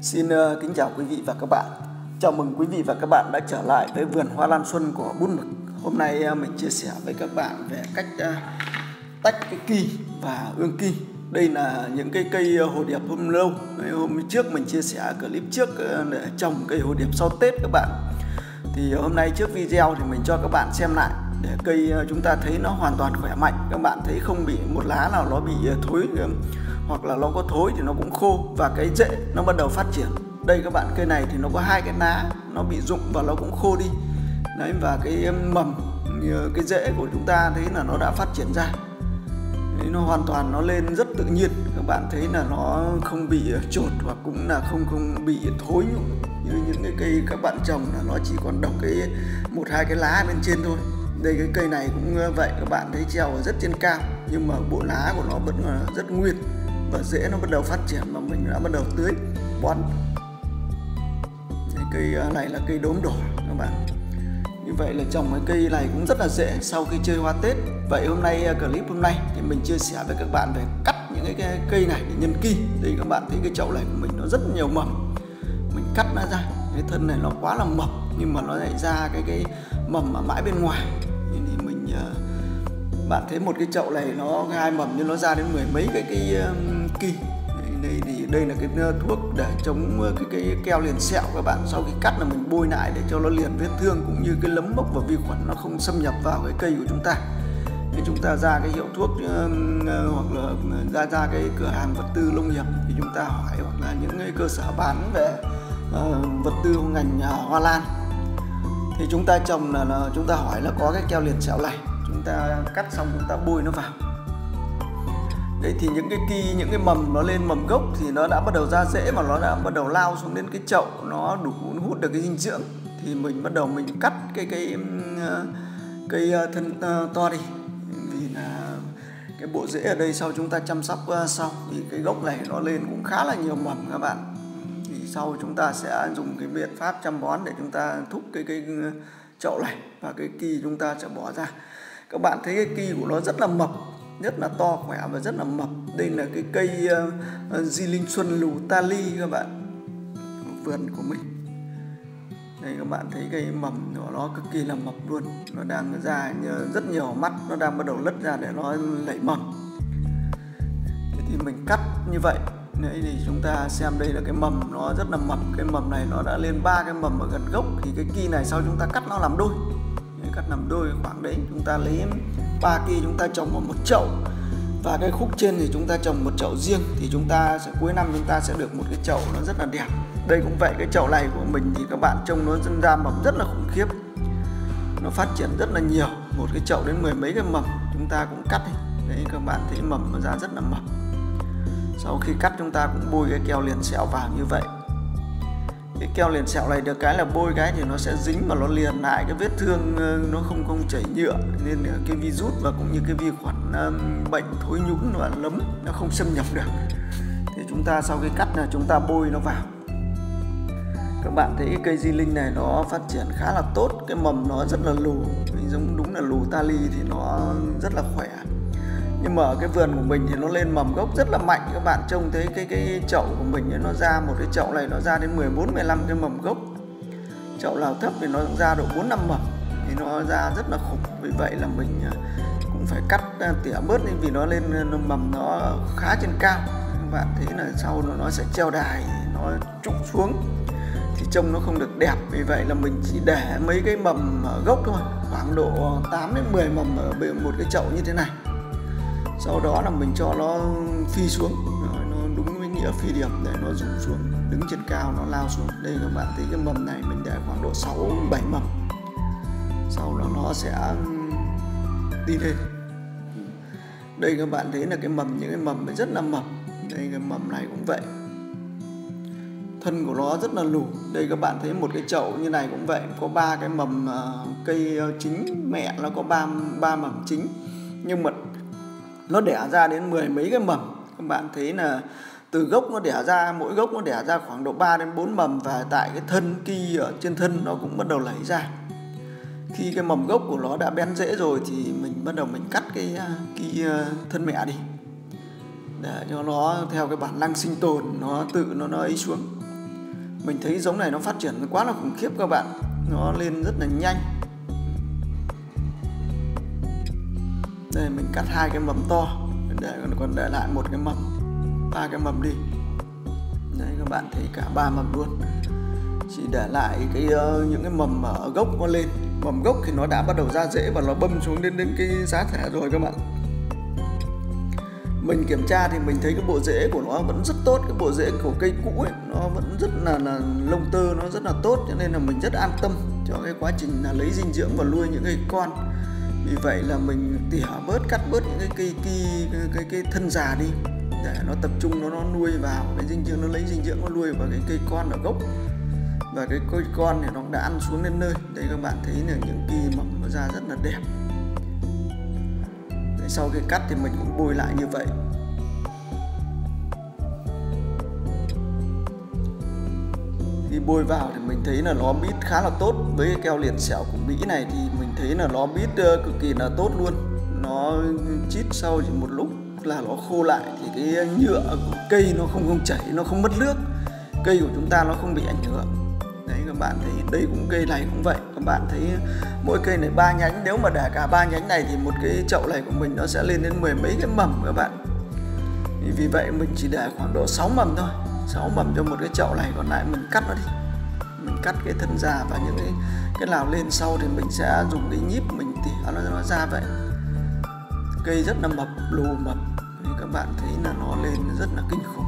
Xin kính chào quý vị và các bạn. Chào mừng quý vị và các bạn đã trở lại với vườn hoa lan xuân của Bún Mực. Hôm nay mình chia sẻ với các bạn về cách tách cái kỳ và ương kỳ. Đây là những cái cây hồ điệp hôm lâu. Hôm trước mình chia sẻ clip trước để trồng cây hồ điệp sau Tết các bạn. Thì hôm nay trước video thì mình cho các bạn xem lại để cây chúng ta thấy nó hoàn toàn khỏe mạnh. Các bạn thấy không bị một lá nào nó bị thối, hoặc là nó có thối thì nó cũng khô, và cái rễ nó bắt đầu phát triển. Đây các bạn, cây này thì nó có hai cái lá nó bị rụng và nó cũng khô đi đấy, và cái mầm, cái rễ của chúng ta thấy là nó đã phát triển ra đấy, nó hoàn toàn nó lên rất tự nhiên. Các bạn thấy là nó không bị chột hoặc cũng là không bị thối như những cái cây các bạn trồng là nó chỉ còn độc cái một hai cái lá bên trên thôi. Đây cái cây này cũng vậy, các bạn thấy treo ở rất trên cao nhưng mà bộ lá của nó vẫn là rất nguyên và rễ nó bắt đầu phát triển mà mình đã bắt đầu tưới bón. Cây này là cây đốm đỏ các bạn. Như vậy là trồng cái cây này cũng rất là dễ sau khi chơi hoa Tết. Vậy hôm nay clip hôm nay thì mình chia sẻ với các bạn về cắt những cái cây này để nhân kỳ. Đây các bạn thấy cái chậu này của mình nó rất nhiều mầm, mình cắt nó ra. Cái thân này nó quá là mập nhưng mà nó lại ra cái mầm ở mãi bên ngoài. Thì mình bạn thấy một cái chậu này nó hai mầm nhưng nó ra đến mười mấy cái kỳ. Đây là cái thuốc để chống cái keo liền sẹo các bạn. Sau khi cắt là mình bôi lại để cho nó liền vết thương cũng như cái nấm mốc và vi khuẩn nó không xâm nhập vào cái cây của chúng ta. Nếu chúng ta ra cái hiệu thuốc hoặc là ra cái cửa hàng vật tư nông nghiệp thì chúng ta hỏi, hoặc là những cái cơ sở bán về vật tư ngành hoa lan thì chúng ta trồng là chúng ta hỏi là có cái keo liền sẹo này, chúng ta cắt xong chúng ta bôi nó vào. Đấy thì những cái kỳ, những cái mầm nó lên mầm gốc thì nó đã bắt đầu ra rễ mà nó đã bắt đầu lao xuống đến cái chậu, nó đủ hút được cái dinh dưỡng thì mình bắt đầu mình cắt cây thân to đi, vì là cái bộ rễ ở đây sau chúng ta chăm sóc sau, vì cái gốc này nó lên cũng khá là nhiều mầm các bạn. Thì sau chúng ta sẽ dùng cái biện pháp chăm bón để chúng ta thúc cái chậu này và cái kỳ chúng ta sẽ bỏ ra. Các bạn thấy cái kỳ của nó rất là mập, rất là to khỏe và rất là mập. Đây là cái cây di linh xuân lù tali các bạn, vườn của mình. Đây các bạn thấy cây mầm của nó cực kỳ là mập luôn, nó đang ra rất nhiều mắt, nó đang bắt đầu lất ra để nó nảy mầm. Thế thì mình cắt như vậy. Đấy thì chúng ta xem đây là cái mầm nó rất là mập, cái mầm này nó đã lên 3 cái mầm ở gần gốc. Thì cái kỳ này sau chúng ta cắt nó làm đôi, cắt làm đôi khoảng đấy, chúng ta lấy 3 kỳ chúng ta trồng vào một chậu, và cái khúc trên thì chúng ta trồng một chậu riêng, thì chúng ta sẽ cuối năm chúng ta sẽ được một cái chậu nó rất là đẹp. Đây cũng vậy, cái chậu này của mình thì các bạn trông nó ra mầm rất là khủng khiếp, nó phát triển rất là nhiều, một cái chậu đến mười mấy cái mầm chúng ta cũng cắt đi. Đấy các bạn thấy mầm nó ra rất là mập. Sau khi cắt chúng ta cũng bôi cái keo liền sẹo vào như vậy. Cái keo liền sẹo này được cái là bôi cái thì nó sẽ dính và nó liền lại cái vết thương, nó không chảy nhựa, nên cái virus và cũng như cái vi khuẩn bệnh thối nhũn và nấm nó không xâm nhập được. Thì chúng ta sau khi cắt là chúng ta bôi nó vào. Các bạn thấy cái cây di linh này nó phát triển khá là tốt, cái mầm nó rất là lù, giống đúng là lù tali thì nó rất là khỏe. Nhưng mà ở cái vườn của mình thì nó lên mầm gốc rất là mạnh. Các bạn trông thấy cái chậu của mình ấy, nó ra một cái chậu này nó ra đến 14-15 cái mầm gốc. Chậu nào thấp thì nó ra độ 4-5 mầm, thì nó ra rất là khủng. Vì vậy là mình cũng phải cắt tỉa bớt đi, vì nó lên mầm nó khá trên cao. Các bạn thấy là sau nó sẽ treo đài, nó trụng xuống thì trông nó không được đẹp. Vì vậy là mình chỉ để mấy cái mầm ở gốc thôi, khoảng độ 8-10 mầm ở một cái chậu như thế này. Sau đó là mình cho nó phi xuống, nó đúng với nghĩa phi điểm để nó rụng xuống, đứng trên cao nó lao xuống. Đây các bạn thấy cái mầm này mình để khoảng độ 6-7 mầm, sau đó nó sẽ đi lên. Đây các bạn thấy là cái mầm, những cái mầm rất là mập. Đây cái mầm này cũng vậy, thân của nó rất là lù. Đây các bạn thấy một cái chậu như này cũng vậy, có 3 cái mầm cây chính, mẹ nó có 3 mầm chính, nhưng mà nó đẻ ra đến mười mấy cái mầm. Các bạn thấy là từ gốc nó đẻ ra, mỗi gốc nó đẻ ra khoảng độ 3-4 mầm, và tại cái thân kỳ ở trên thân nó cũng bắt đầu lấy ra. Khi cái mầm gốc của nó đã bén rễ rồi thì mình bắt đầu mình cắt cái thân mẹ đi để cho nó theo cái bản năng sinh tồn, nó tự nó ấy xuống. Mình thấy giống này nó phát triển quá là khủng khiếp các bạn, nó lên rất là nhanh. Đây mình cắt 2 cái mầm to, còn để lại 1 cái mầm, 3 cái mầm đi. Đấy các bạn thấy cả 3 mầm luôn. Chỉ để lại những cái mầm ở gốc nó lên. Mầm gốc thì nó đã bắt đầu ra rễ và nó bâm xuống đến cái giá thể rồi các bạn. Mình kiểm tra thì mình thấy cái bộ rễ của nó vẫn rất tốt, cái bộ rễ của cây cũ ấy nó vẫn rất là lông tơ nó rất là tốt, cho nên là mình rất an tâm cho cái quá trình là lấy dinh dưỡng và nuôi những cây con. Vì vậy là mình tỉa bớt, cắt bớt những cái thân già đi để nó tập trung nó nuôi vào cái dinh dưỡng, nó lấy dinh dưỡng nó nuôi vào cái cây con ở gốc. Và cái cây con này nó đã ăn xuống đến nơi. Đây các bạn thấy là những kỳ mầm nó ra rất là đẹp. Đấy, sau khi cắt thì mình cũng bôi lại như vậy. Khi bôi vào thì mình thấy là nó bít khá là tốt. Với cái keo liền xẻo của Mỹ này thì mình thấy là nó bít cực kỳ là tốt luôn. Nó chít sau chỉ một lúc là nó khô lại, thì cái nhựa của cây nó không chảy, nó không mất nước, cây của chúng ta nó không bị ảnh hưởng. Đấy các bạn thấy đây cũng cây này cũng vậy. Các bạn thấy mỗi cây này 3 nhánh, nếu mà để cả 3 nhánh này thì một cái chậu này của mình nó sẽ lên đến 10 mấy cái mầm các bạn. Vì vậy mình chỉ để khoảng độ 6 mầm thôi, 6 mầm cho một cái chậu này, còn lại mình cắt nó đi. Mình cắt cái thân già và những cái nào lên sau thì mình sẽ dùng cái nhíp mình tỉa nó ra vậy. Cây rất là mập, lù mập. Thì các bạn thấy là nó lên rất là kinh khủng.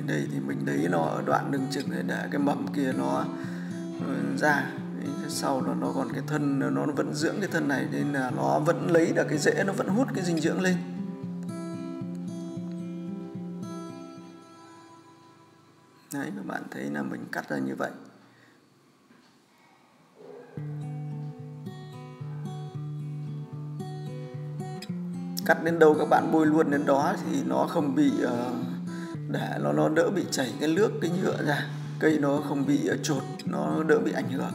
Đây thì mình lấy nó ở đoạn đường chừng này để cái mầm kia nó ra. Sau là nó còn cái thân, nó vẫn dưỡng cái thân này nên là nó vẫn lấy được cái rễ, nó vẫn hút cái dinh dưỡng lên. Đấy các bạn thấy là mình cắt ra như vậy. Cắt đến đâu các bạn bôi luôn đến đó thì nó không bị để nó đỡ bị chảy cái nước, cái nhựa ra, cây nó không bị chột, nó đỡ bị ảnh hưởng.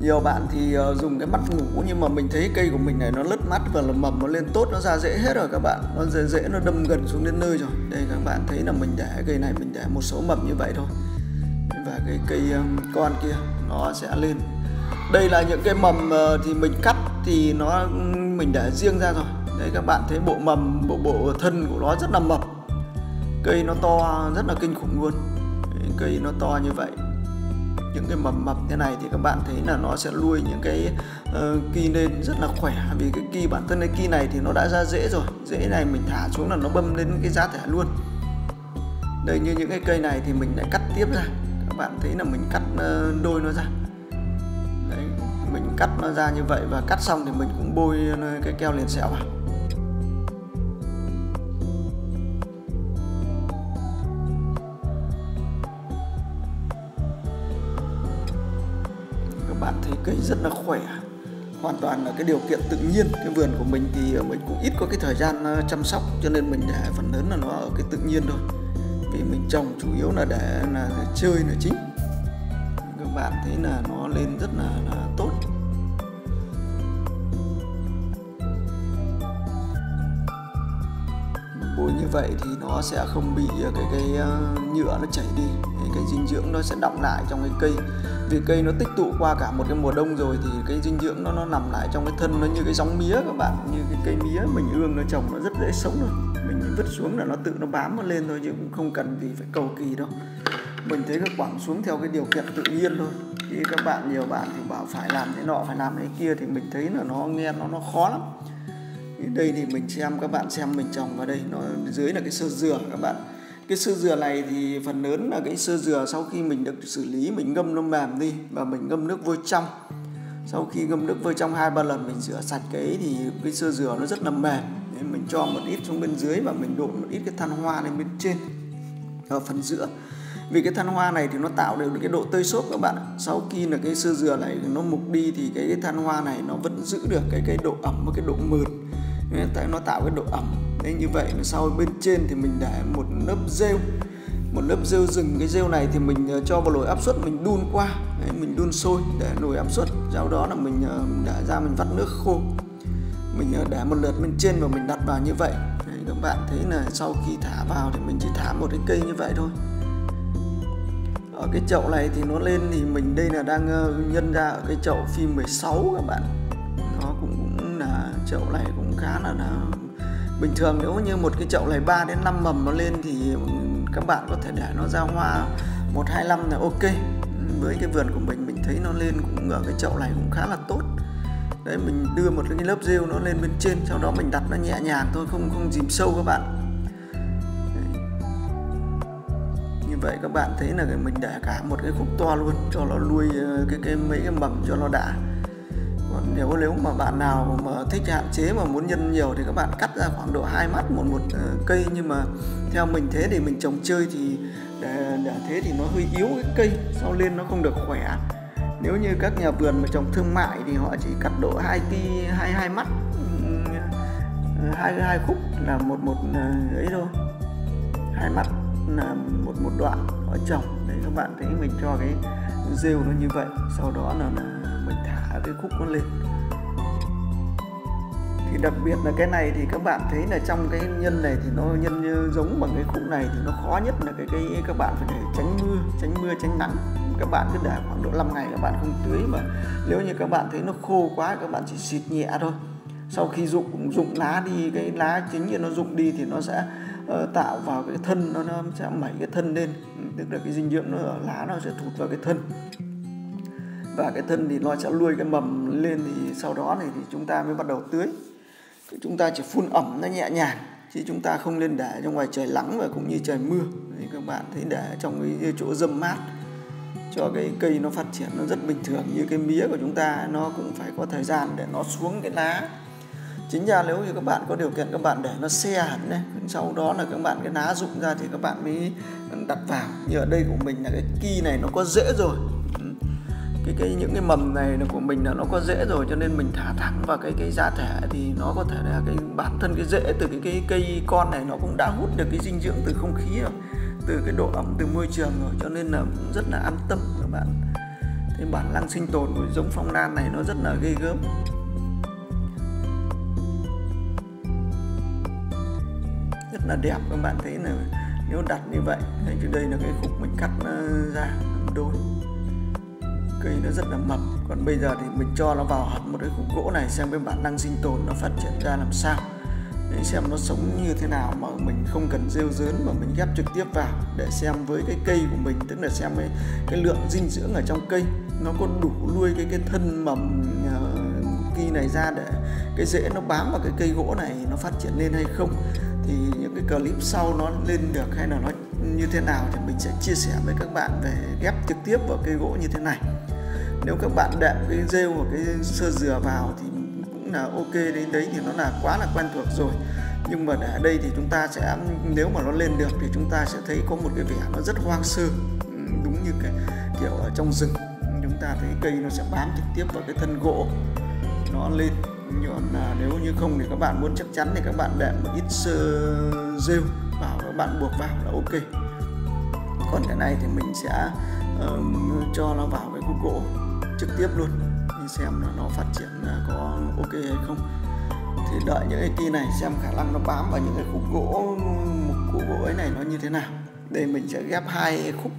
Nhiều bạn thì dùng cái mắt ngủ, nhưng mà mình thấy cây của mình này nó lất mắt và là mầm nó lên tốt, nó ra rễ hết rồi các bạn, nó rễ nó đâm gần xuống đến nơi rồi. Đây các bạn thấy là mình để cây này mình để một số mầm như vậy thôi, và cái cây con kia nó sẽ lên. Đây là những cái mầm thì mình cắt thì mình để riêng ra rồi. Đấy các bạn thấy bộ mầm, bộ thân của nó rất là mập, cây nó to rất là kinh khủng luôn. Đấy, cây nó to như vậy. Những cái mầm mập thế này thì các bạn thấy là nó sẽ nuôi những cái ki lên rất là khỏe. Vì cái ki, bản thân cái ki này thì nó đã ra rễ rồi, rễ này mình thả xuống là nó bâm lên cái giá thể luôn. Đây, như những cái cây này thì mình lại cắt tiếp ra. Các bạn thấy là mình cắt đôi nó ra. Đấy, mình cắt nó ra như vậy, và cắt xong thì mình cũng bôi cái keo liền xẻo vào. Các bạn thấy cây rất là khỏe, hoàn toàn là cái điều kiện tự nhiên. Cái vườn của mình thì mình cũng ít có cái thời gian chăm sóc, cho nên mình để phần lớn là nó ở cái tự nhiên thôi. Vì mình trồng chủ yếu là để chơi là chính. Các bạn thấy là nó lên rất là tốt. Bôi như vậy thì nó sẽ không bị cái nhựa nó chảy đi, cái dinh dưỡng nó sẽ đọng lại trong cái cây. Vì cây nó tích tụ qua cả một cái mùa đông rồi thì cái dinh dưỡng nó nằm lại trong cái thân, nó như cái gióng mía các bạn, như cái cây mía mình ương nó trồng nó rất dễ sống rồi. Mình vứt xuống là nó tự nó bám nó lên thôi, chứ cũng không cần gì phải cầu kỳ đâu. Mình thấy nó quẳng xuống theo cái điều kiện tự nhiên thôi. Khi các bạn, nhiều bạn thì bảo phải làm thế nọ, phải làm thế kia, thì mình thấy là nó nghe nó khó lắm. Đây thì mình xem, các bạn xem mình trồng vào đây, nó dưới là cái sơ dừa các bạn. Cái sơ dừa này thì phần lớn là cái sơ dừa sau khi mình được xử lý, mình ngâm nó mềm đi và mình ngâm nước vôi trong. Sau khi ngâm nước vôi trong 2-3 lần mình rửa sạch thì cái sơ dừa nó rất là mềm. Nên mình cho một ít xuống bên dưới và mình đổ một ít cái than hoa lên bên trên ở phần giữa. Vì cái than hoa này thì nó tạo được cái độ tơi xốp các bạn. Sau khi là cái sơ dừa này nó mục đi thì cái than hoa này nó vẫn giữ được cái độ ẩm và cái độ mượt. Nó tạo cái độ ẩm. Đấy, như vậy là sau bên trên thì mình để một lớp rêu. một lớp rêu rừng. Cái rêu này thì mình cho vào nồi áp suất, mình đun qua. Đấy, mình đun sôi để nồi áp suất, sau đó là mình để ra mình vắt nước khô, mình để một lượt bên trên và mình đặt vào như vậy. Đấy, các bạn thấy là sau khi thả vào thì mình chỉ thả một cái cây như vậy thôi. Ở cái chậu này thì nó lên thì mình đây là đang nhân ra ở cái chậu phim 16 các bạn. Nó cũng là chậu này cũng khá là bình thường. Nếu như một cái chậu này 3 đến 5 mầm nó lên thì các bạn có thể để nó ra hoa 1-2 năm là ok. Với cái vườn của mình thấy nó lên cũng ở cái chậu này cũng khá là tốt. Đấy, mình đưa một cái lớp rêu nó lên bên trên, sau đó mình đặt nó nhẹ nhàng thôi, không dìm sâu các bạn. Đấy. Như vậy các bạn thấy là mình để cả một cái khúc to luôn cho nó nuôi mấy cái mầm cho nó đã. Còn nếu mà bạn nào mà thích hạn chế mà muốn nhân nhiều thì các bạn cắt ra khoảng độ 2 mắt một cây. Nhưng mà theo mình thế thì mình trồng chơi thì để thế thì nó hơi yếu cái cây, sau lên nó không được khỏe. Nếu như các nhà vườn mà trồng thương mại thì họ chỉ cắt độ 2 mắt, hai khúc là một ấy thôi, 2 mắt là một đoạn họ trồng. Đấy, các bạn thấy mình cho cái rêu nó như vậy, sau đó là mình thả cái khúc nó lên. Thì đặc biệt là cái này thì các bạn thấy là trong cái nhân này thì nó nhân giống bằng cái khúc này thì nó khó nhất là cái các bạn phải để tránh mưa tránh nắng. Các bạn cứ để khoảng độ 5 ngày các bạn không tưới, mà nếu như các bạn thấy nó khô quá các bạn chỉ xịt nhẹ thôi. Sau khi rụng lá đi, cái lá chính như nó rụng đi thì nó sẽ tạo vào cái thân, nó sẽ mẩy cái thân lên, tức là cái dinh dưỡng nó ở lá nó sẽ thụt vào cái thân, và cái thân thì nó sẽ nuôi cái mầm lên. Thì sau đó này thì chúng ta mới bắt đầu tưới. Chúng ta chỉ phun ẩm nó nhẹ nhàng, chứ chúng ta không nên để trong ngoài trời nắng và cũng như trời mưa. Đấy, các bạn thấy để trong cái chỗ râm mát cho cái cây nó phát triển nó rất bình thường. Như cái mía của chúng ta nó cũng phải có thời gian để nó xuống cái lá. Chính ra nếu như các bạn có điều kiện các bạn để nó xe hẳn đấy, sau đó là các bạn cái lá rụng ra thì các bạn mới đặt vào. Như ở đây của mình là cái ki này nó có rễ rồi, những cái mầm này là của mình là nó có rễ rồi, cho nên mình thả thẳng vào cái giá thể thì nó có thể là cái bản thân cái rễ từ cái cây con này nó cũng đã hút được cái dinh dưỡng từ không khí rồi, từ cái độ ẩm từ môi trường rồi, cho nên là cũng rất là an tâm các bạn. Cái bản năng sinh tồn của giống phong lan này nó rất là ghê gớm, rất là đẹp. Các bạn thấy là nếu đặt như vậy, thì đây là cái khúc mình cắt ra đôi, cây nó rất là mập. Còn bây giờ thì mình cho nó vào hẳn một cái khúc gỗ này, xem cái bản năng sinh tồn nó phát triển ra làm sao. Để xem nó sống như thế nào mà mình không cần rêu rớn mà mình ghép trực tiếp vào, để xem với cái cây của mình, tức là xem cái lượng dinh dưỡng ở trong cây nó có đủ nuôi cái thân mầm kỳ này ra để cái rễ nó bám vào cái cây gỗ này nó phát triển lên hay không. Thì những cái clip sau nó lên được hay là nó như thế nào thì mình sẽ chia sẻ với các bạn về ghép trực tiếp vào cây gỗ như thế này. Nếu các bạn đệm cái rêu hoặc cái sơ dừa vào thì cũng là ok, đến đấy thì nó là quá là quen thuộc rồi. Nhưng mà để đây thì chúng ta sẽ, nếu mà nó lên được thì chúng ta sẽ thấy có một cái vẻ nó rất hoang sơ, đúng như cái kiểu ở trong rừng. Chúng ta thấy cây nó sẽ bám trực tiếp vào cái thân gỗ nó lên. Còn nếu như không thì các bạn muốn chắc chắn thì các bạn đệm một ít rêu vào, các bạn buộc vào là ok. Còn cái này thì mình sẽ cho nó vào cái khúc gỗ trực tiếp luôn, đi xem là nó phát triển có ok hay không. Thì đợi những cái kia này xem khả năng nó bám vào những cái khúc gỗ, một khúc gỗ ấy này nó như thế nào. Đây mình sẽ ghép hai khúc,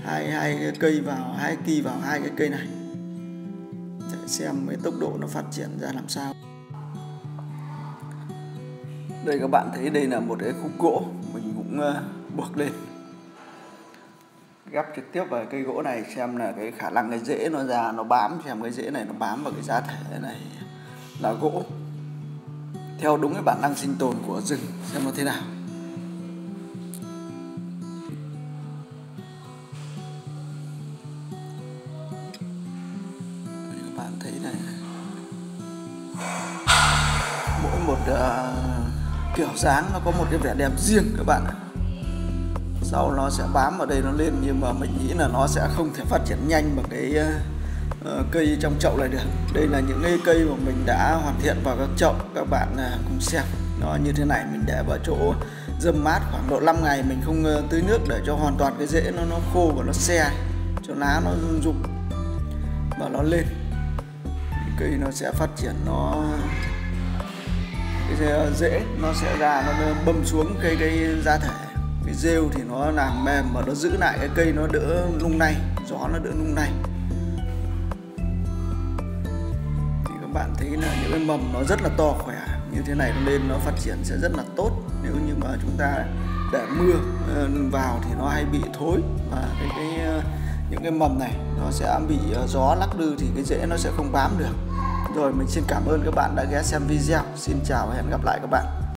hai cây vào, hai kỳ vào hai cái cây này để xem cái tốc độ nó phát triển ra làm sao. Đây các bạn thấy đây là một cái khúc gỗ mình cũng buộc lên, ghép trực tiếp vào cây gỗ này xem là cái khả năng cái rễ nó ra nó bám, xem cái rễ này nó bám vào cái giá thể này là gỗ theo đúng cái bản năng sinh tồn của rừng, xem nó thế nào. Các bạn thấy này, mỗi một kiểu dáng nó có một cái vẻ đẹp riêng các bạn ạ. Sau nó sẽ bám vào đây nó lên, nhưng mà mình nghĩ là nó sẽ không thể phát triển nhanh bằng cái cây trong chậu này được. Đây là những cái cây mà mình đã hoàn thiện vào các chậu, các bạn cùng xem nó như thế này. Mình để vào chỗ râm mát khoảng độ 5 ngày mình không tưới nước để cho hoàn toàn cái rễ nó khô và nó se, cho lá nó rụng và nó lên. Cây nó sẽ phát triển, cái rễ nó sẽ ra, nó bâm xuống cái giá thể. Cái rêu thì nó làm mềm và nó giữ lại cái cây, nó đỡ lung lay, gió nó đỡ lung lay. Thì các bạn thấy là những cái mầm nó rất là to khỏe như thế này, nên nó phát triển sẽ rất là tốt. Nếu như mà chúng ta để mưa vào thì nó hay bị thối, và những cái mầm này nó sẽ bị gió lắc lư thì cái rễ nó sẽ không bám được. Rồi, mình xin cảm ơn các bạn đã ghé xem video. Xin chào và hẹn gặp lại các bạn.